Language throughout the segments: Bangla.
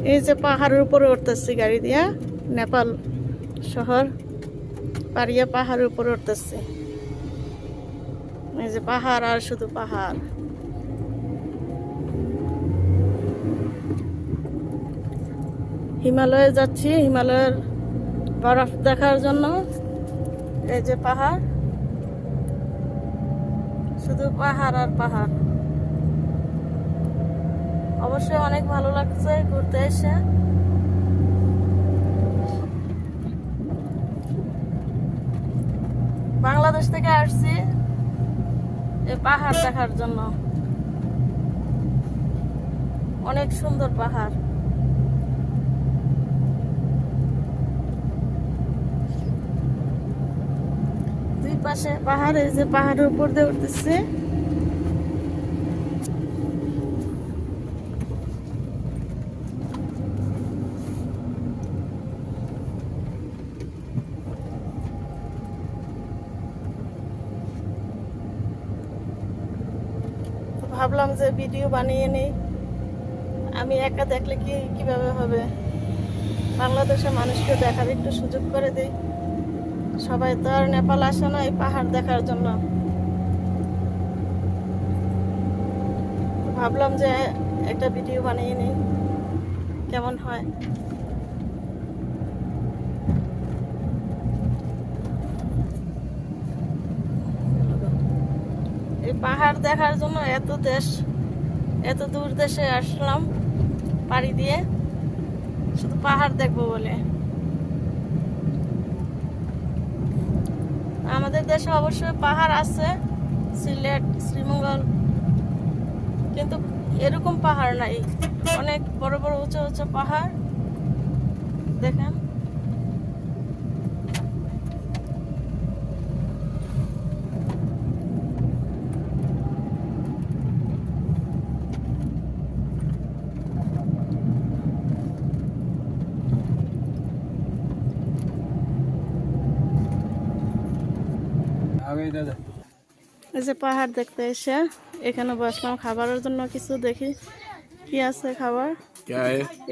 এই যে পাহাড়ের উপরে উঠতেছি গাড়ি দিয়া, নেপাল শহর পারিয়া পাহাড়ের উপরে উঠতেছি। এই যে পাহাড় আর শুধু পাহাড়। হিমালয়ে যাচ্ছি, হিমালয়ের বরফ দেখার জন্য। এই যে পাহাড়, শুধু পাহাড় আর পাহাড়। অবশ্যই অনেক ভালো লাগছে ঘুরতে এসে। বাংলাদেশ থেকে আসছি এই পাহাড় দেখার জন্য। অনেক সুন্দর পাহাড়। দুই পাশে পাহাড়, এই যে পাহাড়ের উপর দিয়ে উঠতেছে। ভাবলাম যে ভিডিও বানিয়ে নেই। আমি একা দেখলে কিভাবে হবে, বাংলাদেশের মানুষকে দেখার একটু সুযোগ করে দিই। সবাই তো আর নেপাল আসে না এই পাহাড় দেখার জন্য। ভাবলাম যে একটা ভিডিও বানিয়ে নিই, কেমন হয়। এই পাহাড় দেখার জন্য এত দূর দেশে আসলাম পাড়ি দিয়ে, শুধু পাহাড় দেখবো বলে। আমাদের দেশে অবশ্যই পাহাড় আছে, সিলেট, শ্রীমঙ্গল, কিন্তু এরকম পাহাড় নাই। অনেক বড় বড় উঁচু উঁচু পাহাড় দেখেন। এই যে পাহাড় দেখতে এসে এখানে বসলাম খাবারের জন্য। কিছু দেখি কি আছে খাবার।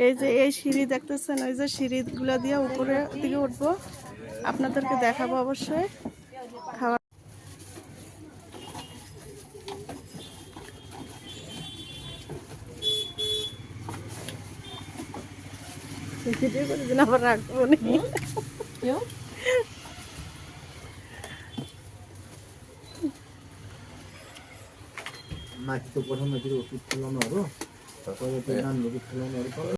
এই যে এই সিঁড়ি দেখতেছেন, ওই যে সিঁড়িগুলো দিয়ে উপরে দিকে উঠবো, আপনাদেরকে দেখাবো অবশ্যই খাবার। ভিডিও করে দিন, আবার রাখবো নি। মাছ তো প্রথমে ওষুধ খেলাম আরো, তারপরে